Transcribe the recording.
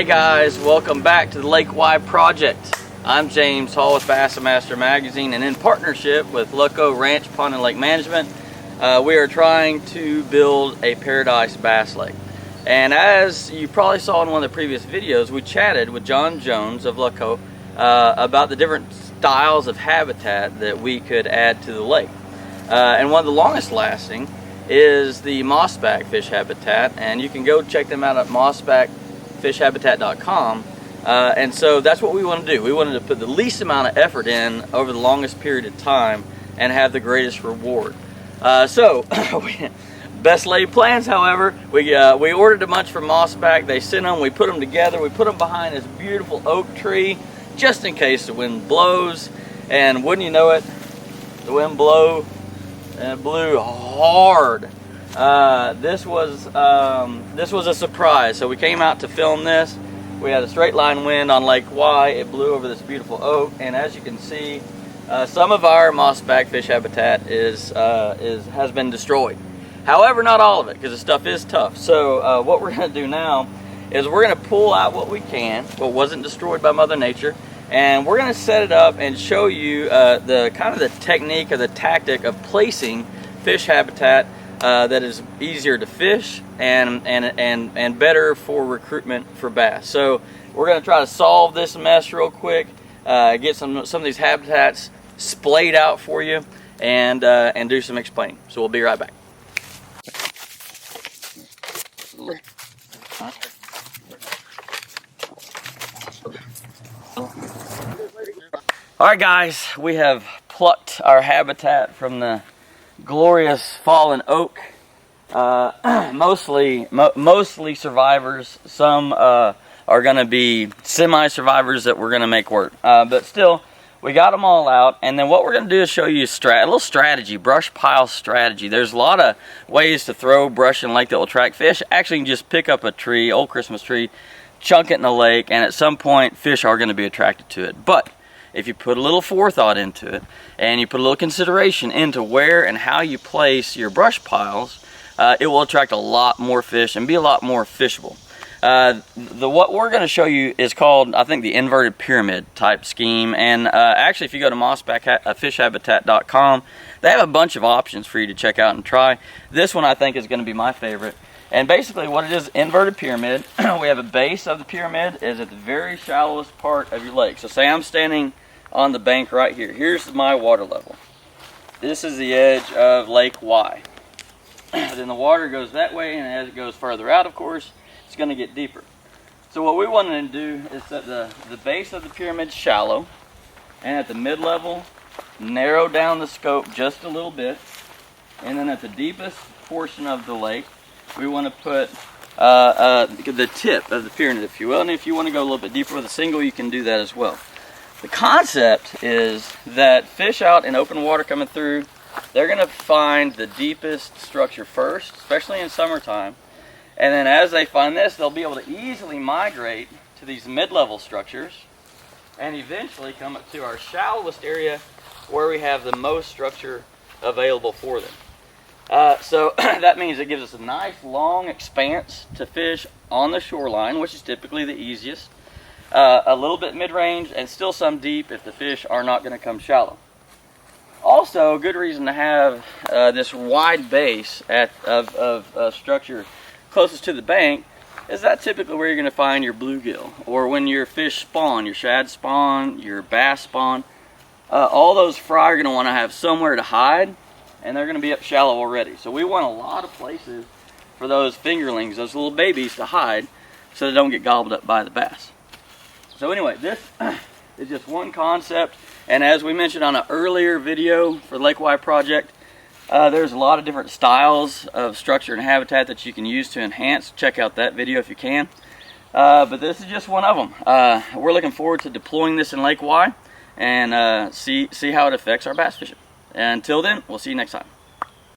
Hey guys, welcome back to the Lake Y Project. I'm James Hall with Bassmaster magazine, and in partnership with Loco Ranch Pond and Lake Management, we are trying to build a paradise bass lake. And as you probably saw in one of the previous videos, we chatted with John Jones of Loco about the different styles of habitat that we could add to the lake. And one of the longest lasting is the mossback fish habitat, and you can go check them out at mossbackfishhabitat.com. And so that's what we want to do. We wanted to put the least amount of effort in over the longest period of time and have the greatest reward. Best laid plans, however. We ordered a bunch from Mossback. They sent them, we put them together, we put them behind this beautiful oak tree just in case the wind blows. And wouldn't you know it, the wind blew, and it blew hard. This was a surprise. So we came out to film this. We had a straight line wind on Lake Y. It blew over this beautiful oak, and as you can see, some of our mossback fish habitat has been destroyed. However, not all of it, because the stuff is tough. So what we're going to do now is we're going to pull out what we can, what wasn't destroyed by Mother Nature, and we're going to set it up and show you the kind of the technique or the tactic of placing fish habitat that is easier to fish and better for recruitment for bass. So we're going to try to solve this mess real quick, get some of these habitats splayed out for you, and do some explaining. So we'll be right back. Alright guys, we have plucked our habitat from the glorious fallen oak. Mostly survivors. Some are going to be semi-survivors that we're going to make work. But still, we got them all out, and then what we're going to do is show you a little strategy, brush pile strategy. There's a lot of ways to throw brush in the lake that will attract fish. Actually, you can just pick up a tree, old Christmas tree, chunk it in the lake, and at some point, fish are going to be attracted to it. But if you put a little forethought into it, and you put a little consideration into where and how you place your brush piles, it will attract a lot more fish and be a lot more fishable. What we're going to show you is called, I think, the inverted pyramid type scheme. And actually, if you go to mossbackfishhabitat.com, they have a bunch of options for you to check out and try. This one I think is going to be my favorite. And basically what it is, inverted pyramid, we have a base of the pyramid is at the very shallowest part of your lake. So say I'm standing on the bank right here. Here's my water level. This is the edge of Lake Y. Then the water goes that way, and as it goes further out, of course, it's going to get deeper. So what we wanted to do is that the base of the pyramid is shallow, and at the mid-level, narrow down the scope just a little bit, and then at the deepest portion of the lake, we want to put the tip of the pyramid, if you will. And if you want to go a little bit deeper with a single, you can do that as well. The concept is that fish out in open water coming through, they're going to find the deepest structure first, especially in summertime. And then as they find this, they'll be able to easily migrate to these mid-level structures and eventually come up to our shallowest area where we have the most structure available for them. So that means it gives us a nice long expanse to fish on the shoreline, which is typically the easiest. A little bit mid-range and still some deep if the fish are not going to come shallow. Also, a good reason to have this wide base of structure closest to the bank is that typically where you're going to find your bluegill, or when your fish spawn, your shad spawn, your bass spawn. All those fry are going to want to have somewhere to hide, and they're going to be up shallow already. So we want a lot of places for those fingerlings, those little babies, to hide so they don't get gobbled up by the bass. So anyway, this is just one concept, and as we mentioned on an earlier video for the Lake Y project, there's a lot of different styles of structure and habitat that you can use to enhance. Check out that video if you can. But this is just one of them. We're looking forward to deploying this in Lake Y and see how it affects our bass fishing. Until then, we'll see you next time.